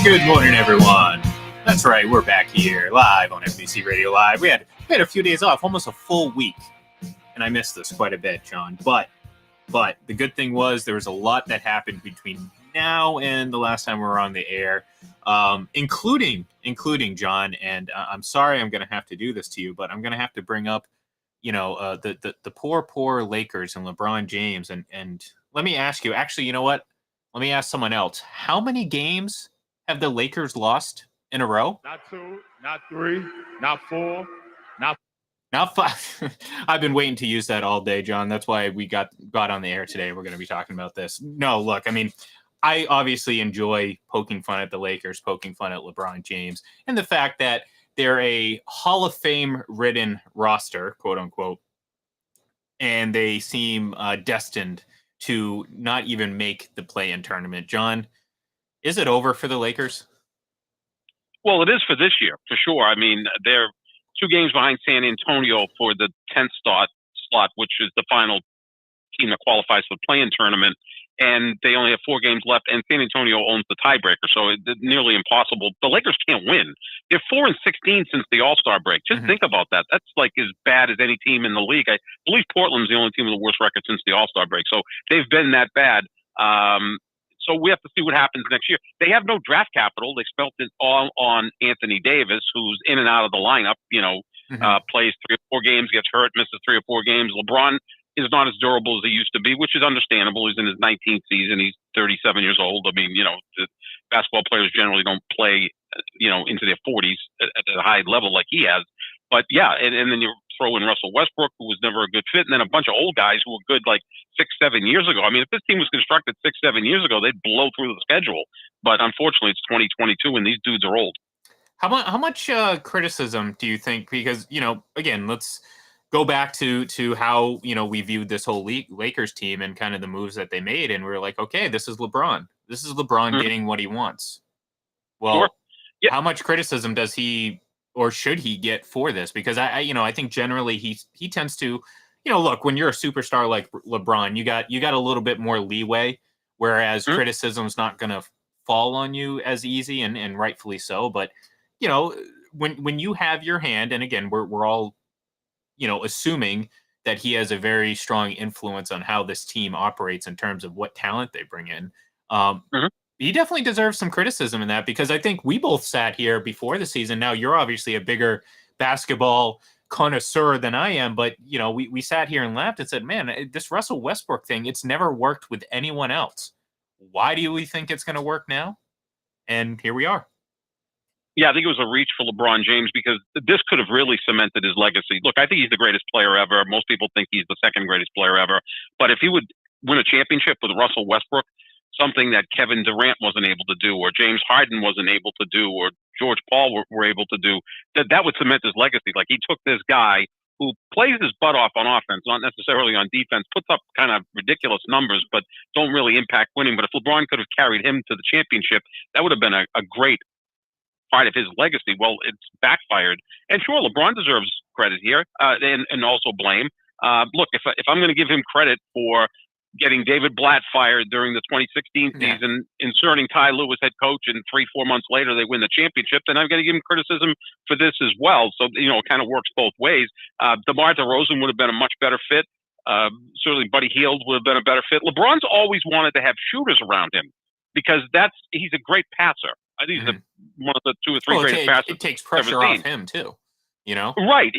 Good morning, everyone. That's right, we're back here live on FPC Radio Live. We had a few days off, almost a full week, and I missed this quite a bit, John. But the good thing was there was a lot that happened between now and the last time we were on the air, including John. And I'm sorry I'm going to have to do this to you, but I'm going to have to bring up, the poor Lakers and LeBron James. And let me ask you, actually, you know what? Let me ask someone else. How many games have the Lakers lost in a row? Not 2, not 3, not 4, not 5. I've been waiting to use that all day, John. That's why we got on the air today. We're going to be talking about this. No, look, I mean, I obviously enjoy poking fun at the Lakers, poking fun at LeBron James, and the fact that they're a Hall of Fame-ridden roster, quote unquote, and they seem destined to not even make the play-in tournament. John, is it over for the Lakers? Well, it is for this year, for sure. I mean, they're 2 games behind San Antonio for the 10th slot, which is the final team that qualifies for the play-in tournament. And they only have 4 games left, and San Antonio owns the tiebreaker, so it's nearly impossible. The Lakers can't win. They're 4-16 since the All-Star break. Just think about that. That's like as bad as any team in the league. I believe Portland's the only team with the worst record since the All-Star break. So they've been that bad. So we have to see what happens next year. They have no draft capital. They spent it all on Anthony Davis, who's in and out of the lineup, plays 3 or 4 games, gets hurt, misses 3 or 4 games. LeBron is not as durable as he used to be, which is understandable. He's in his 19th season. He's 37 years old. I mean, the basketball players generally don't play, into their 40s at a high level like he has. But yeah, and then you throw in Russell Westbrook, who was never a good fit, and then a bunch of old guys who were good like 6-7 years ago. I mean, if this team was constructed 6-7 years ago, they'd blow through the schedule. But unfortunately, it's 2022, and these dudes are old. How much criticism do you think? Because again, let's go back to how we viewed this whole Lakers team and kind of the moves that they made, and we were like, okay, this is LeBron. This is LeBron getting what he wants. Well, sure. Yeah. How much criticism does he or should he get for this? Because I think generally he tends to, look, when you're a superstar like LeBron, you got a little bit more leeway, whereas criticism's not going to fall on you as easy, and rightfully so. But when you have your hand, and again, we're all assuming that he has a very strong influence on how this team operates in terms of what talent they bring in. He definitely deserves some criticism in that, because I think we both sat here before the season. Now, you're obviously a bigger basketball connoisseur than I am, but we sat here and laughed and said, man, this Russell Westbrook thing, it's never worked with anyone else. Why do we think it's going to work now? And here we are. Yeah, I think it was a reach for LeBron James, because this could have really cemented his legacy. Look, I think he's the greatest player ever. Most people think he's the second greatest player ever. But if he would win a championship with Russell Westbrook, something that Kevin Durant wasn't able to do, or James Harden wasn't able to do, or George Paul were able to do, that would cement his legacy. Like, he took this guy who plays his butt off on offense, not necessarily on defense, puts up kind of ridiculous numbers, but don't really impact winning. But if LeBron could have carried him to the championship, that would have been a great part of his legacy. Well, it's backfired. And sure, LeBron deserves credit here, and also blame. Look, if I'm going to give him credit for getting David Blatt fired during the 2016 season, inserting Ty Lue as head coach, and 3-4 months later they win the championship, then I'm going to give him criticism for this as well. So, it kind of works both ways. DeMar DeRozan would have been a much better fit. Certainly Buddy Hield would have been a better fit. LeBron's always wanted to have shooters around him, because he's a great passer. I think he's one of the 2 or 3 greatest passers. It takes pressure off him too, Right.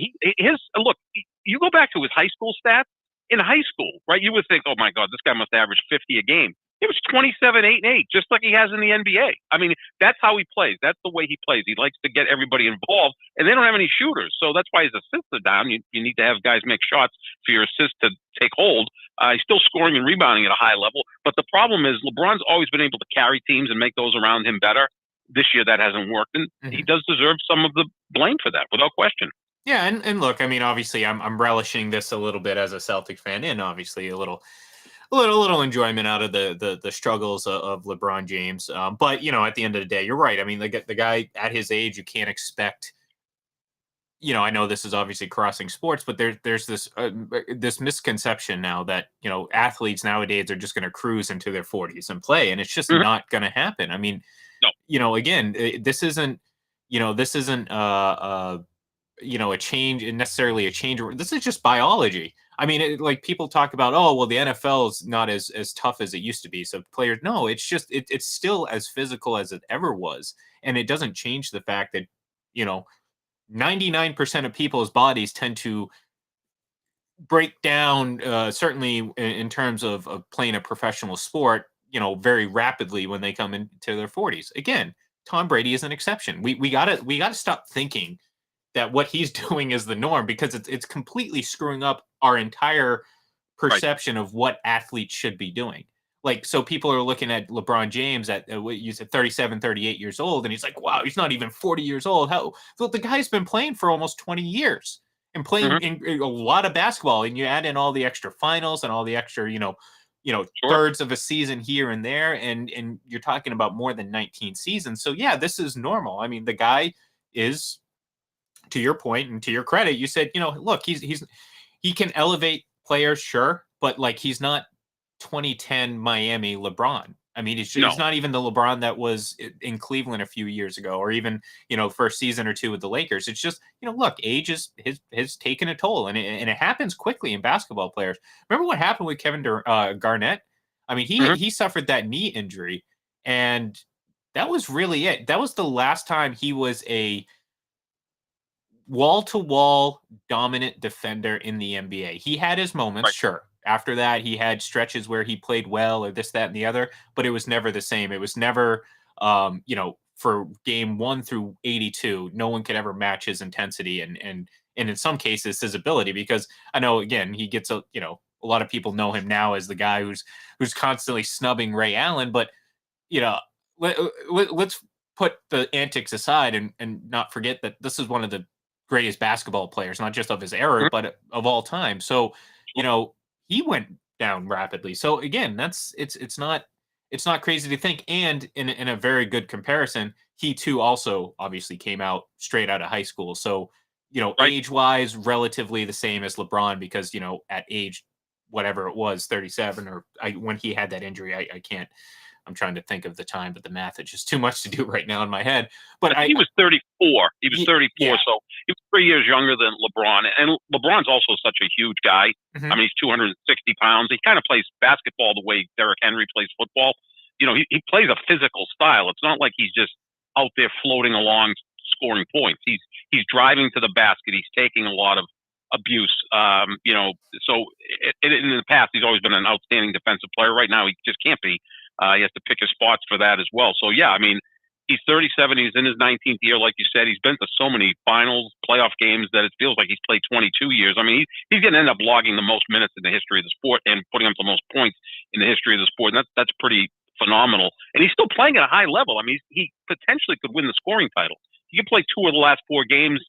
Look, you go back to his high school stats. In high school, right, you would think, oh my God, this guy must average 50 a game. It was 27, 8, and 8, just like he has in the NBA. I mean, that's how he plays. That's the way he plays. He likes to get everybody involved, and they don't have any shooters. So that's why his assists are down. You need to have guys make shots for your assists to take hold. He's still scoring and rebounding at a high level. But the problem is LeBron's always been able to carry teams and make those around him better. This year that hasn't worked, and he does deserve some of the blame for that, without question. Yeah, and look, I mean, obviously, I'm relishing this a little bit as a Celtic fan, and obviously a little enjoyment out of the struggles of LeBron James. But at the end of the day, you're right. I mean, the guy at his age, you can't expect. I know this is obviously crossing sports, but there's this misconception now that athletes nowadays are just going to cruise into their 40s and play, and it's just not going to happen. I mean, no. again, this isn't, a change, necessarily a change. This is just biology. I mean, like people talk about, oh, well, the NFL is not as tough as it used to be. So players, no, it's just it's still as physical as it ever was, and it doesn't change the fact that you know 99% of people's bodies tend to break down, certainly in terms of playing a professional sport, very rapidly when they come into their 40s. Again, Tom Brady is an exception. We gotta stop thinking that what he's doing is the norm, because it's completely screwing up our entire Right. perception of what athletes should be doing. Like, so people are looking at LeBron James at what you said, 37, 38 years old, and he's like, wow, he's not even 40 years old. How? Well, the guy's been playing for almost 20 years and playing Hmm. in a lot of basketball, and you add in all the extra finals and all the extra, Sure. thirds of a season here and there, and you're talking about more than 19 seasons. So yeah, this is normal. I mean, the guy is, to your point and to your credit, you said, look, he can elevate players, sure, but like he's not 2010 Miami LeBron. I mean, he's No. not even the LeBron that was in Cleveland a few years ago, or even first season or two with the Lakers. It's just look, age is has taken a toll, and it happens quickly in basketball players. Remember what happened with Garnett? I mean, he Hmm. he suffered that knee injury, and that was really it. That was the last time he was a wall to wall dominant defender in the NBA. He had his moments, Right. sure. After that, he had stretches where he played well, or this, that, and the other, but it was never the same. It was never, for game 1 through 82, no one could ever match his intensity and in some cases his ability. Because I know, again, he gets a lot of people know him now as the guy who's constantly snubbing Ray Allen, but you know, let's put the antics aside and not forget that this is one of the greatest basketball players, not just of his era, Hmm. but of all time. So, you Sure. know, he went down rapidly. So again, it's not crazy to think. And in a very good comparison, he too also obviously came out straight out of high school. So, Right. age wise, relatively the same as LeBron, because at age whatever it was, 37, or when he had that injury, I can't. I'm trying to think of the time, but the math is just too much to do right now in my head. I But think he was 34. He was 34, yeah. so he was 3 years younger than LeBron. And LeBron's also such a huge guy. I Mhm. mean, he's 260 pounds. He kind of plays basketball the way Derrick Henry plays football. He plays a physical style. It's not like he's just out there floating along scoring points. He's driving to the basket. He's taking a lot of abuse. So in the past, he's always been an outstanding defensive player. Right now, he just can't be. He has to pick his spots for that as well. So yeah, I mean, he's 37. He's in his 19th year, like you said. He's been to so many finals, playoff games that it feels like he's played 22 years. I mean, he's going to end up logging the most minutes in the history of the sport and putting up the most points in the history of the sport. And that's pretty phenomenal. And he's still playing at a high level. I mean, he potentially could win the scoring title. He could play 2 of the last 4 games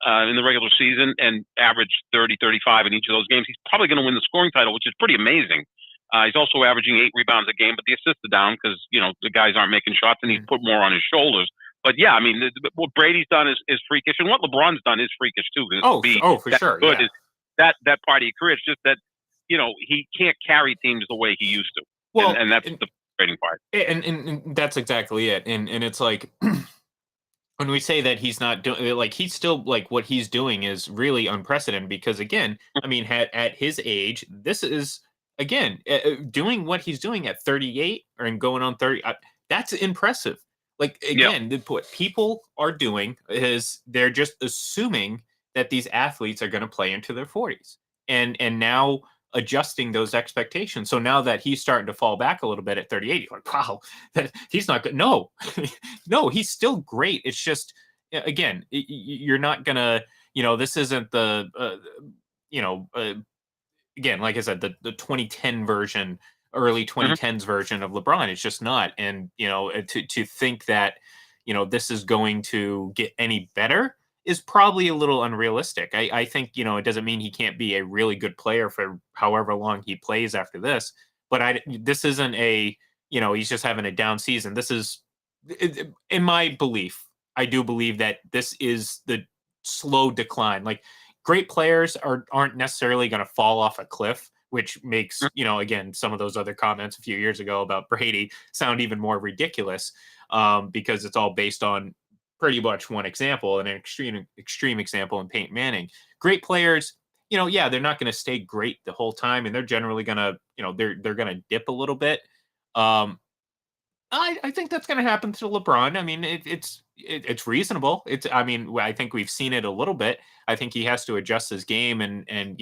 in the regular season and average 30, 35 in each of those games. He's probably going to win the scoring title, which is pretty amazing. He's also averaging 8 rebounds a game, but the assists are down because the guys aren't making shots, and he's Mhm. put more on his shoulders. But yeah, I mean, what Brady's done is freakish, and what LeBron's done is freakish too. To be For that sure, good yeah. is that part of your career. It's just that he can't carry teams the way he used to, Well, and that's the frustrating part. and that's exactly it. And it's like when we say that he's not doing, like, he's still, like, what he's doing is really unprecedented, because again, I mean, at his age, this is again, doing what he's doing at 38 or and going on 30, that's impressive. Like, Yeah. again, what people are doing is they're just assuming that these athletes are going to play into their 40s, and now adjusting those expectations. So now that he's starting to fall back a little bit at 38, you're like, wow, that he's not good. No, no, he's still great. It's just, again, you're not gonna, this isn't the, you know, uh, again, like I said, the 2010 version, early Hmm. 2010s version of LeBron. It's just not. And to think that this is going to get any better is probably a little unrealistic. I think it doesn't mean he can't be a really good player for however long he plays after this. But this isn't a he's just having a down season. This is, in my belief, I do believe that this is the slow decline. Like, great players aren't necessarily going to fall off a cliff, which makes, again, some of those other comments a few years ago about Brady sound even more ridiculous, because it's all based on pretty much one example, and an extreme example in Peyton Manning. Great players, yeah, they're not going to stay great the whole time, and they're generally going to, they're going to dip a little bit. I think that's going to happen to LeBron. I mean, it's reasonable. I mean, I think we've seen it a little bit. I think he has to adjust his game, and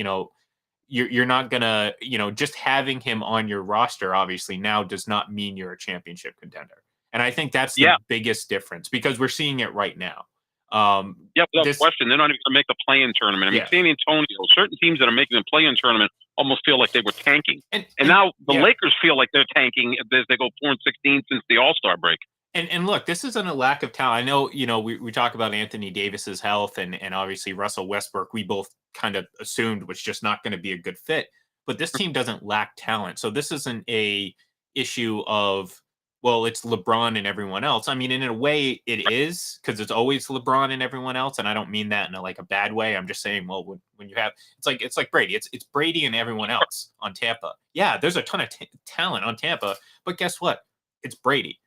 you're not gonna, just having him on your roster obviously now does not mean you're a championship contender. And I think that's the biggest difference, because we're seeing it right now. Without question, they're not even going to make the play-in tournament. I mean, San Antonio, certain teams that are making the play-in tournament almost feel like they were tanking, and now the Lakers feel like they're tanking as they go 4-16 since the All-Star break. And look, this isn't a lack of talent. I know, we talk about Anthony Davis's health, and obviously Russell Westbrook, we both kind of assumed was just not going to be a good fit. But this team doesn't lack talent. So this isn't a issue of, well, it's LeBron and everyone else. I mean, in a way it is, because it's always LeBron and everyone else. And I don't mean that in a bad way. I'm just saying, well, when you have, it's like Brady, it's Brady and everyone else on Tampa. Yeah, there's a ton of talent on Tampa, but guess what? It's Brady.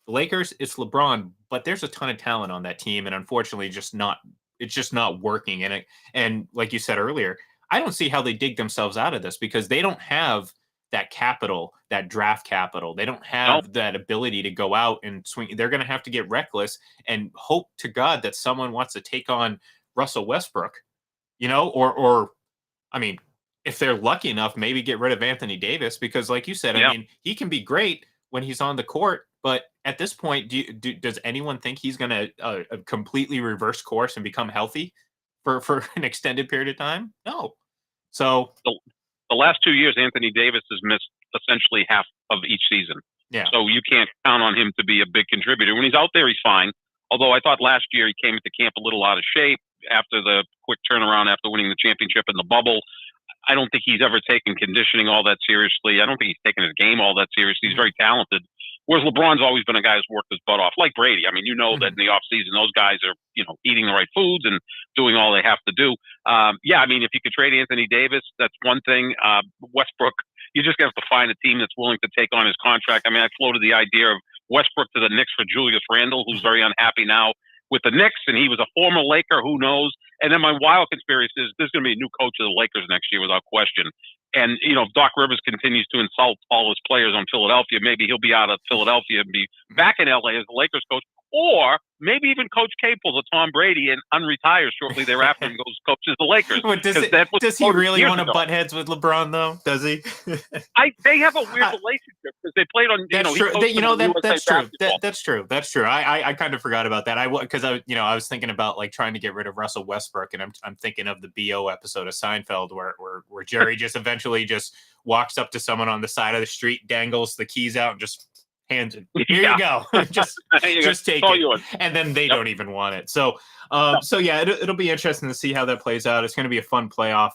The Lakers, it's LeBron, but there's a ton of talent on that team, and unfortunately, it's just not working. And like you said earlier, I don't see how they dig themselves out of this, because they don't have that capital, that draft capital. They don't have that ability to go out and swing. They're going to have to get reckless and hope to God that someone wants to take on Russell Westbrook, or I mean, if they're lucky enough, maybe get rid of Anthony Davis, because like you said, I mean, he can be great when he's on the court, but at this point, does anyone think he's going to completely reverse course and become healthy for an extended period of time? No. So the last 2 years, Anthony Davis has missed essentially half of each season. Yeah. So you can't count on him to be a big contributor. When he's out there, he's fine. Although I thought last year he came into camp a little out of shape after the quick turnaround after winning the championship in the bubble. I don't think he's ever taken conditioning all that seriously. I don't think he's taken his game all that seriously. He's very talented. Whereas LeBron's always been a guy who's worked his butt off, like Brady. I mean, that in the offseason, those guys are, eating the right foods and doing all they have to do. I mean, if you could trade Anthony Davis, that's one thing. Westbrook, you just have to find a team that's willing to take on his contract. I mean, I floated the idea of Westbrook to the Knicks for Julius Randle, who's very unhappy now with the Knicks, and he was a former Laker, who knows? And then my wild conspiracy is there's going to be a new coach of the Lakers next year without question. And, if Doc Rivers continues to insult all his players on Philadelphia, maybe he'll be out of Philadelphia and be back in LA as the Lakers coach. Or maybe even Coach K pulls a Tom Brady and unretires shortly thereafter and goes coaches the Lakers. But does he really want to butt heads with LeBron, though? Does he? They have a weird relationship because they played on. That's true. That's true. That's true. I kind of forgot about that. Because I was thinking about trying to get rid of Russell Westbrook, and I'm thinking of the BO episode of Seinfeld where Jerry just eventually just walks up to someone on the side of the street, dangles the keys out, and just hands it. Here you go. just take it. And then they don't even want it. So it'll be interesting to see how that plays out. It's going to be a fun playoff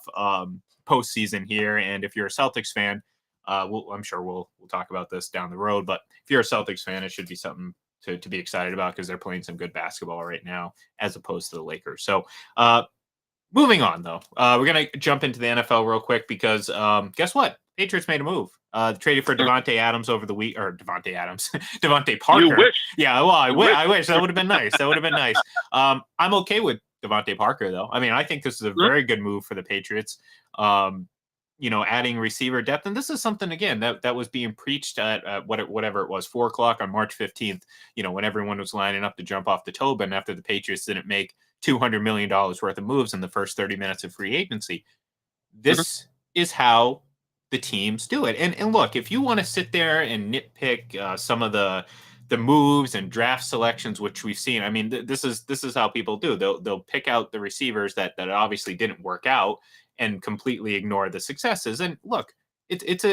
postseason here. And if you're a Celtics fan, I'm sure we'll talk about this down the road. But if you're a Celtics fan, it should be something to be excited about, because they're playing some good basketball right now as opposed to the Lakers. So moving on, though, we're going to jump into the NFL real quick, because guess what? Patriots made a move. Traded for DeVante Adams over the week, or DeVante Parker. You wish. Yeah, well, I wish. That would have been nice. I'm okay with DeVante Parker, though. I mean, I think this is a very good move for the Patriots. Adding receiver depth, and this is something again that was being preached at whatever it was, 4:00 on March 15th. When everyone was lining up to jump off the Tobin after the Patriots didn't make $200 million worth of moves in the first 30 minutes of free agency. This is how the teams do it. And look, if you want to sit there and nitpick some of the moves and draft selections, which we've seen, I mean, this is how people do. They'll pick out the receivers that obviously didn't work out and completely ignore the successes. And look, it's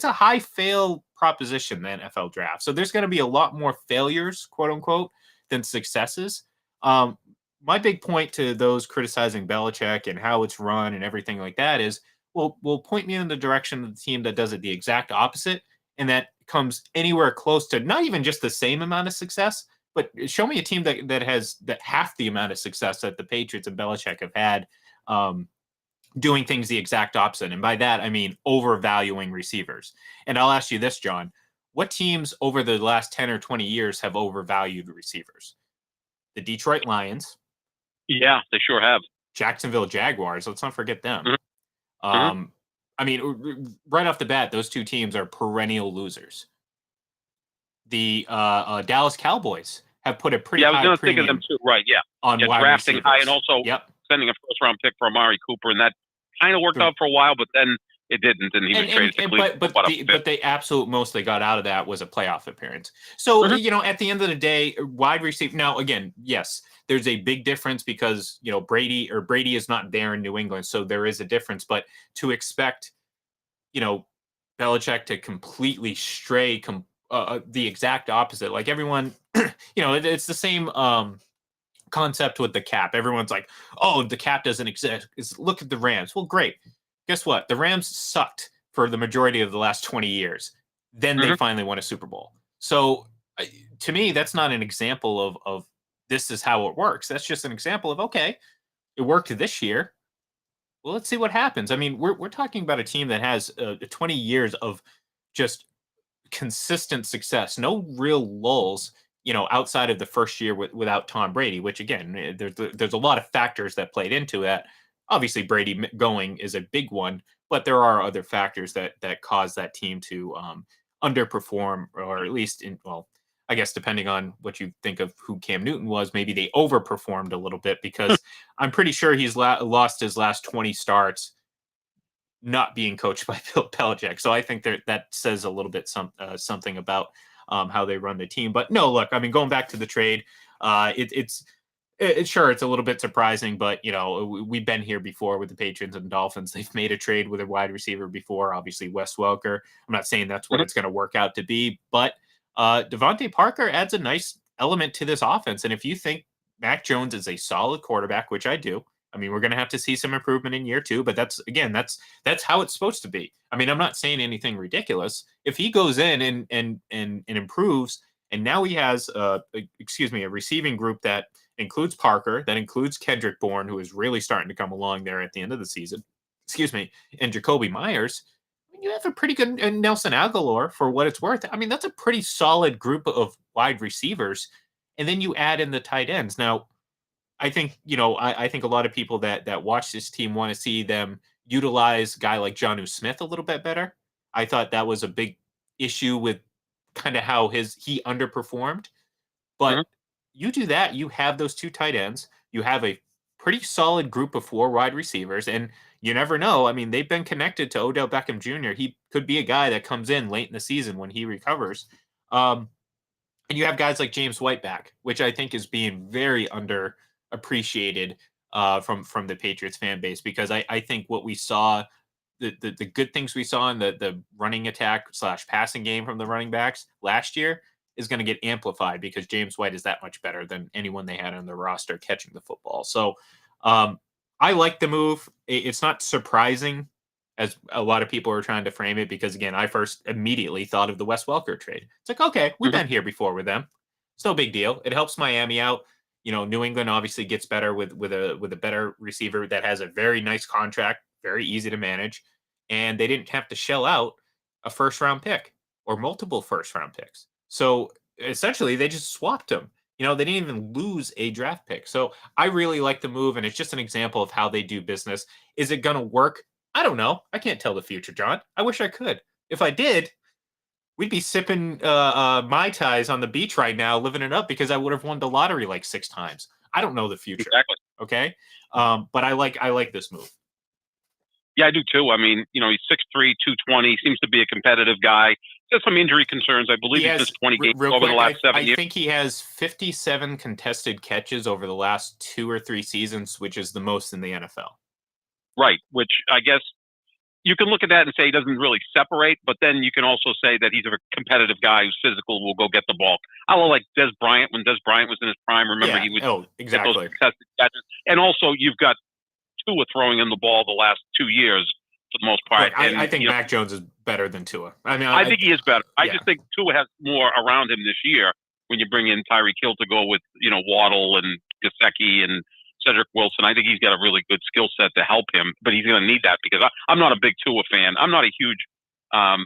a high fail proposition, the NFL draft. So there's going to be a lot more failures, quote unquote, than successes. My big point to those criticizing Belichick and how it's run and everything like that is, will point me in the direction of the team that does it the exact opposite, and that comes anywhere close to not even just the same amount of success, but show me a team that has half the amount of success that the Patriots and Belichick have had doing things the exact opposite. And by that, I mean overvaluing receivers. And I'll ask you this, John. What teams over the last 10 or 20 years have overvalued receivers? The Detroit Lions. Yeah, they sure have. Jacksonville Jaguars. Let's not forget them. Mm-hmm. I mean, right off the bat, those two teams are perennial losers. The Dallas Cowboys have put a pretty high I was going to premium think of them too. Right, yeah. on wide drafting receivers. high and also sending a first-round pick for Amari Cooper, and that kind of worked out for a while, but then it didn't, and he was traded to Cleveland. But the absolute most they got out of that was a playoff appearance. So, at the end of the day, wide receiver. Now, again, yes, there's a big difference because, Brady is not there in New England. So there is a difference. But to expect, Belichick to completely stray the exact opposite, like everyone, it's the same concept with the cap. Everyone's like, oh, the cap doesn't exist. Look at the Rams. Well, great. Guess what? The Rams sucked for the majority of the last 20 years. Then they finally won a Super Bowl. So to me, that's not an example of this is how it works. That's just an example of, okay, it worked this year. Well, let's see what happens. I mean, we're talking about a team that has 20 years of just consistent success, no real lulls, outside of the first year without Tom Brady, which again, there's a lot of factors that played into that. Obviously, Brady going is a big one, but there are other factors that cause that team to underperform, or at least I guess depending on what you think of who Cam Newton was, maybe they overperformed a little bit because I'm pretty sure he's lost his last 20 starts not being coached by Bill Belichick. So I think that says a little bit something about how they run the team. But no, look, I mean, going back to the trade, it's sure it's a little bit surprising, but we've been here before with the Patriots and Dolphins. They've made a trade with a wide receiver before, obviously Wes Welker. I'm not saying that's what it's going to work out to be, but DeVante Parker adds a nice element to this offense. And if you think Mac Jones is a solid quarterback, which I do, I mean, we're going to have to see some improvement in year 2, but that's how it's supposed to be. I mean, I'm not saying anything ridiculous. If he goes in and improves, and now he has a receiving group that includes Parker, that includes Kendrick Bourne, who is really starting to come along there at the end of the season, and Jacoby Myers, you have a pretty good, and Nelson Aguilar, for what it's worth. I mean, that's a pretty solid group of wide receivers. And then you add in the tight ends. Now, I think, I think a lot of people that watch this team want to see them utilize a guy like Jonnu Smith a little bit better. I thought that was a big issue with kind of how he underperformed. But you do that, you have those 2 tight ends, you have a pretty solid group of 4 wide receivers, and you never know. I mean, they've been connected to Odell Beckham Jr. He could be a guy that comes in late in the season when he recovers. And you have guys like James White back, which I think is being very underappreciated from the Patriots fan base, because I think what we saw, the good things we saw in the running attack / passing game from the running backs last year is going to get amplified because James White is that much better than anyone they had on their roster catching the football. So I like the move. It's not surprising, as a lot of people are trying to frame it, because again, I first immediately thought of the Wes Welker trade. It's like, okay, we've been here before with them. It's no big deal. It helps Miami out. New England obviously gets better with a better receiver that has a very nice contract, very easy to manage, and they didn't have to shell out a first-round pick or multiple first-round picks. So essentially, they just swapped them. They didn't even lose a draft pick. So I really like the move, and it's just an example of how they do business. Is it going to work? I don't know. I can't tell the future, John. I wish I could. If I did, we'd be sipping Mai Tais on the beach right now, living it up, because I would have won the lottery like 6 times. I don't know the future. Exactly. Okay. But I like this move. Yeah, I do too. I mean, he's 6'3", 220, seems to be a competitive guy. He has some injury concerns. I believe he's missed 20 games over the last 7 years. I think he has 57 contested catches over the last 2 or 3 seasons, which is the most in the NFL. Right, which I guess you can look at that and say he doesn't really separate, but then you can also say that he's a competitive guy who's physical, will go get the ball. I like Des Bryant when Des Bryant was in his prime. Remember, he would exactly get those contested catches. And also, you've got Tua throwing in the ball the last 2 years for the most part. Look, I think Mac Jones is better than Tua. I mean, I think he is better. I just think Tua has more around him this year when you bring in Tyreek Hill to go with, Waddle and Gesicki and Cedric Wilson. I think he's got a really good skill set to help him, but he's going to need that because I'm not a big Tua fan. I'm not a huge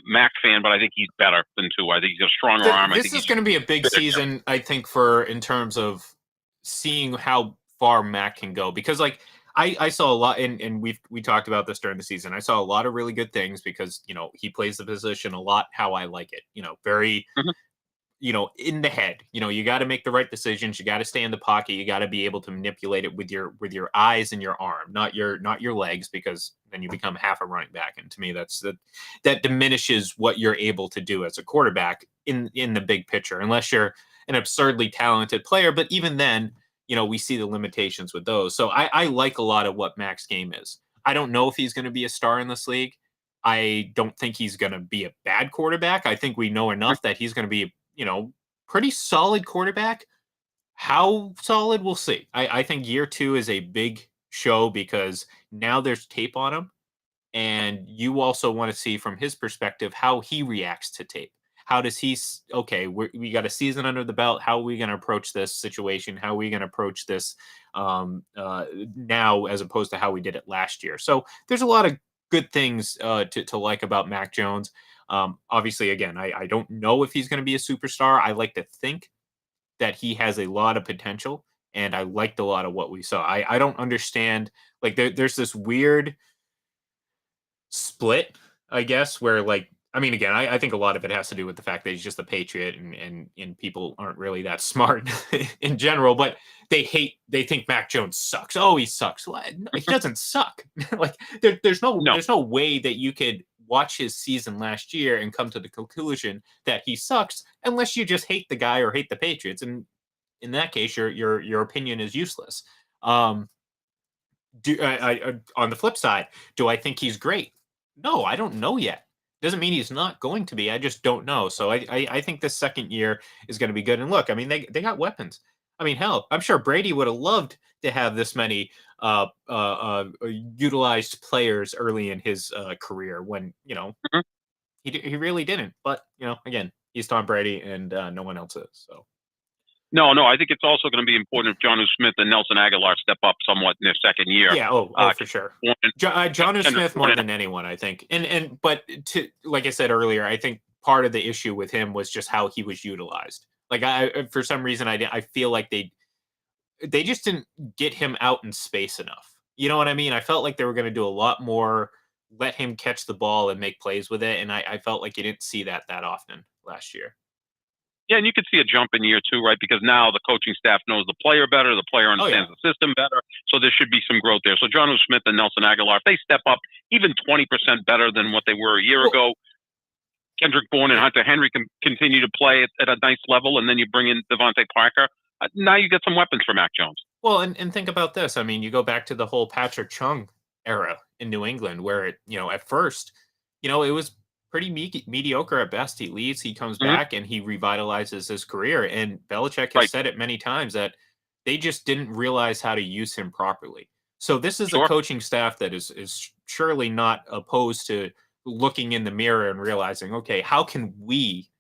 Mac fan, but I think he's better than Tua. I think he's got a stronger arm. This is going to be a big season, I think, in terms of seeing how far Mac can go. Because, like, I saw a lot, and we talked about this during the season. I saw a lot of really good things because, he plays the position a lot how I like it. Very, in the head. You got to make the right decisions. You got to stay in the pocket. You got to be able to manipulate it with your eyes and your arm, not your legs, because then you become half a running back. And to me, that diminishes what you're able to do as a quarterback in the big picture, unless you're an absurdly talented player. But even then, we see the limitations with those. So I like a lot of what Mac's game is. I don't know if he's going to be a star in this league. I don't think he's going to be a bad quarterback. I think we know enough that he's going to be, pretty solid quarterback. How solid, we'll see. I think year 2 is a big show because now there's tape on him. And you also want to see from his perspective how he reacts to tape. How does he, we got a season under the belt. How are we going to approach this situation? How are we going to approach this now as opposed to how we did it last year? So there's a lot of good things to like about Mac Jones. Obviously, again, I don't know if he's going to be a superstar. I like to think that he has a lot of potential, and I liked a lot of what we saw. I don't understand, like, there's this weird split, I guess, where, like, again, I think a lot of it has to do with the fact that he's just a Patriot and people aren't really that smart in general, but they think Mac Jones sucks. Oh, he sucks. No, he doesn't suck. Like, there's no way that you could watch his season last year and come to the conclusion that he sucks unless you just hate the guy or hate the Patriots. And in that case, your opinion is useless. On the flip side, do I think he's great? No, I don't know yet. Doesn't mean he's not going to be. I just don't know. So I think this second year is going to be good. And look, they got weapons. Hell, I'm sure Brady would have loved to have this many utilized players early in his career when, he really didn't. But, again, he's Tom Brady and no one else is. So. No, I think it's also going to be important if Jonnu Smith and Nelson Aguilar step up somewhat in their second year. Yeah, for sure. Jonnu Smith more than anyone, I think. But like I said earlier, I think part of the issue with him was just how he was utilized. Like, for some reason, I feel like they just didn't get him out in space enough. You know what I mean? I felt like they were going to do a lot more, let him catch the ball and make plays with it, and I felt like you didn't see that often last year. Yeah, and you could see a jump in year 2, right? Because now the coaching staff knows the player better, the player understands the system better, so there should be some growth there. So Jonnu Smith and Nelson Aguilar, if they step up even 20% better than what they were a year ago, Kendrick Bourne and Hunter Henry can continue to play at a nice level, and then you bring in DeVante Parker. Now you get some weapons for Mac Jones. Well, and think about this. You go back to the whole Patrick Chung era in New England where it, at first, it was pretty mediocre at best. He leaves, he comes back, and he revitalizes his career. And Belichick has said it many times that they just didn't realize how to use him properly. So this is a coaching staff that is surely not opposed to looking in the mirror and realizing, okay, how can we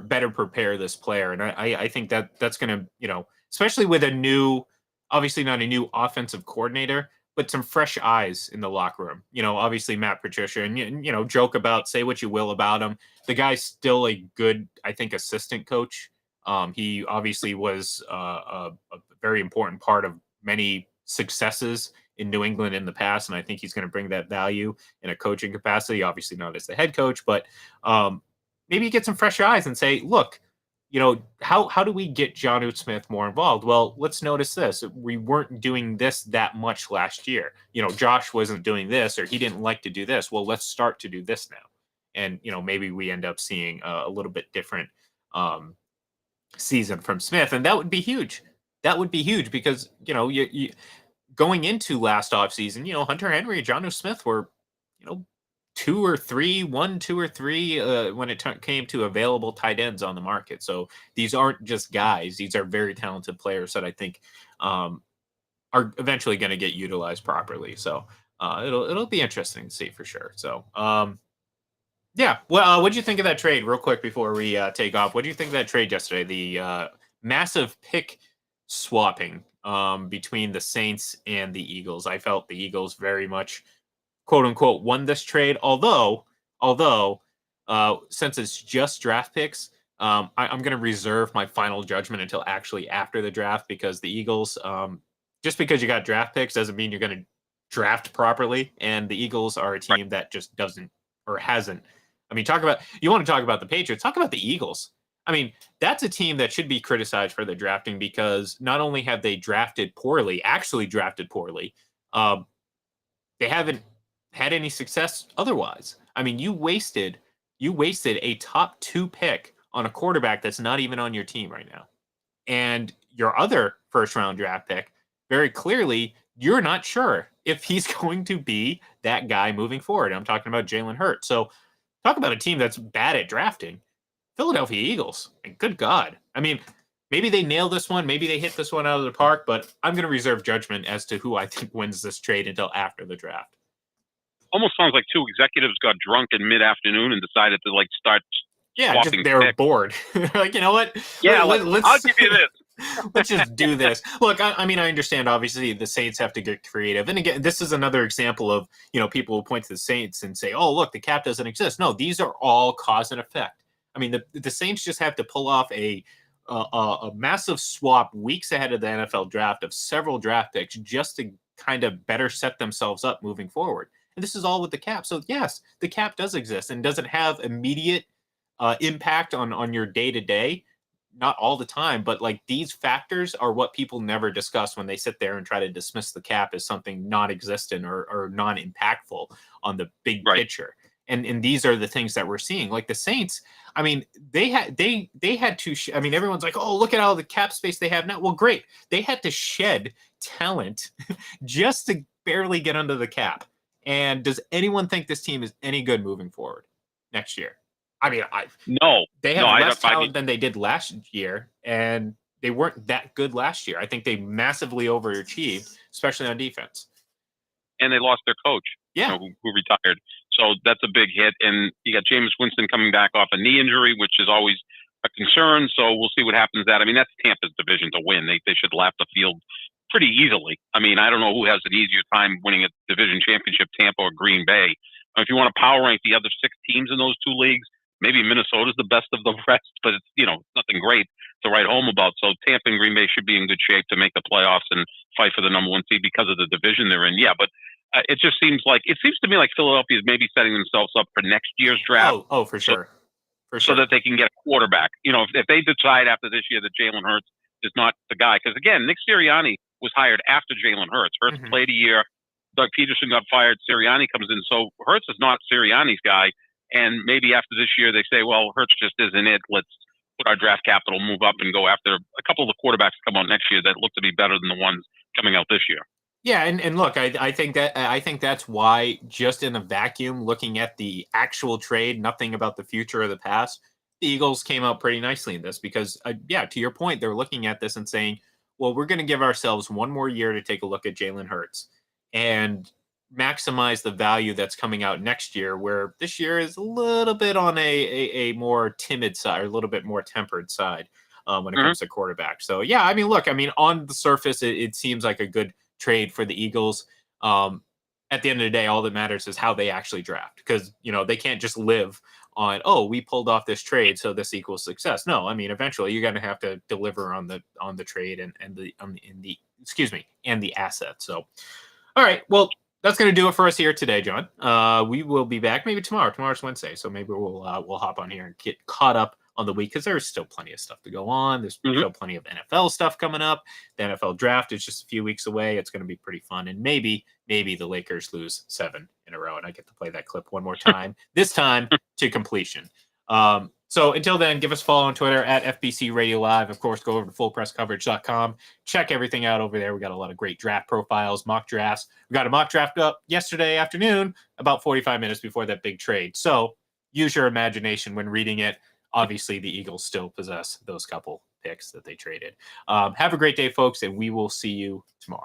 better prepare this player? And I think that's going to, especially with obviously not a new offensive coordinator, but some fresh eyes in the locker room. Obviously Matt Patricia, and joke about, say what you will about him. The guy's still a good, I think, assistant coach. He obviously was a very important part of many successes in New England in the past, and I think he's going to bring that value in a coaching capacity. Obviously not as the head coach, but maybe get some fresh eyes and say, look, how do we get Jonnu Smith more involved? Well, let's notice this. We weren't doing this that much last year. Josh wasn't doing this, or he didn't like to do this. Well, let's start to do this now. And, maybe we end up seeing a little bit different season from Smith. And that would be huge. That would be huge because, you going into last offseason, Hunter Henry and Jonnu Smith were, 2 or 3 when it came to available tight ends on the market. So these aren't just guys; these are very talented players that I think are eventually going to get utilized properly. So it'll be interesting to see for sure. So yeah. Well, what do you think of that trade, real quick before we take off? What do you think of that trade yesterday? The massive pick swapping between the Saints and the Eagles. I felt the Eagles very much, quote unquote, won this trade. Although, since it's just draft picks, I'm going to reserve my final judgment until actually after the draft, because the Eagles, just because you got draft picks doesn't mean you're going to draft properly. And the Eagles are a team that just doesn't or hasn't. I mean, you want to talk about the Patriots, talk about the Eagles. I mean, that's a team that should be criticized for the drafting, because not only have they actually drafted poorly, they haven't had any success otherwise. I mean, you wasted a top 2 pick on a quarterback that's not even on your team right now. And your other first round draft pick, very clearly, you're not sure if he's going to be that guy moving forward. I'm talking about Jalen Hurts. So talk about a team that's bad at drafting. Philadelphia Eagles. And good God. I mean, maybe they nail this one. Maybe they hit this one out of the park, but I'm going to reserve judgment as to who I think wins this trade until after the draft. Almost sounds like 2 executives got drunk in mid-afternoon and decided to start swapping they were picks. bored. Like, you know what? Yeah, let's I'll give you this. Let's just do this. Look, I mean, I understand, obviously, the Saints have to get creative. And again, this is another example of, people will point to the Saints and say, oh, look, the cap doesn't exist. No, these are all cause and effect. I mean, the Saints just have to pull off a massive swap weeks ahead of the NFL draft of several draft picks just to kind of better set themselves up moving forward. And this is all with the cap. So, yes, the cap does exist and doesn't have immediate impact on your day-to-day. Not all the time, but these factors are what people never discuss when they sit there and try to dismiss the cap as something non-existent or non-impactful on the big picture. And these are the things that we're seeing. Like the Saints, I mean, they had to. I mean, everyone's like, oh, look at all the cap space they have now. Well, great. They had to shed talent just to barely get under the cap. And does anyone think this team is any good moving forward next year? I mean, they have less talent than they did last year, and they weren't that good last year. I think they massively overachieved, especially on defense. And they lost their coach, who retired. So that's a big hit. And you got Jameis Winston coming back off a knee injury, which is always a concern. So we'll see what happens. I mean, that's Tampa's division to win. They should lap the field pretty easily. I mean, I don't know who has an easier time winning a division championship, Tampa or Green Bay. If you want to power rank the other 6 teams in those 2 leagues, maybe Minnesota's the best of the rest, but it's, nothing great to write home about. So Tampa and Green Bay should be in good shape to make the playoffs and fight for the number 1 seed because of the division they're in. Yeah, but it just seems to me like Philadelphia is maybe setting themselves up for next year's draft. Oh, for sure. So that they can get a quarterback. If they decide after this year that Jalen Hurts is not the guy, because again, Nick Sirianni was hired after Jalen Hurts. Hurts played a year. Doug Peterson got fired. Sirianni comes in. So Hurts is not Sirianni's guy. And maybe after this year, they say, well, Hurts just isn't it. Let's put our draft capital, move up, and go after a couple of the quarterbacks come out next year that look to be better than the ones coming out this year. Yeah, and look, I think that's why, just in a vacuum, looking at the actual trade, nothing about the future or the past, the Eagles came out pretty nicely in this because, to your point, they're looking at this and saying, well, we're going to give ourselves 1 more year to take a look at Jalen Hurts and maximize the value that's coming out next year, where this year is a little bit on a more timid side, or a little bit more tempered side when it comes to quarterback. So, yeah, I mean, look, I mean, on the surface, it seems like a good trade for the Eagles. At the end of the day, all that matters is how they actually draft, because they can't just live on, oh, we pulled off this trade, so this equals success. No, I mean, eventually you're going to have to deliver on the trade and the asset. So, all right, well, that's going to do it for us here today, John. We will be back maybe tomorrow. Tomorrow's Wednesday, so maybe we'll hop on here and get caught up on the week, because there's still plenty of stuff to go on. There's still plenty of NFL stuff coming up. The NFL draft is just a few weeks away. It's going to be pretty fun. And maybe the Lakers lose 7 in a row, and I get to play that clip one more time, this time to completion. So until then, give us a follow on Twitter at FPC Radio Live. Of course, go over to fullpresscoverage.com. Check everything out over there. We got a lot of great draft profiles, mock drafts. We got a mock draft up yesterday afternoon, about 45 minutes before that big trade. So use your imagination when reading it. Obviously, the Eagles still possess those couple picks that they traded. Have a great day, folks, and we will see you tomorrow.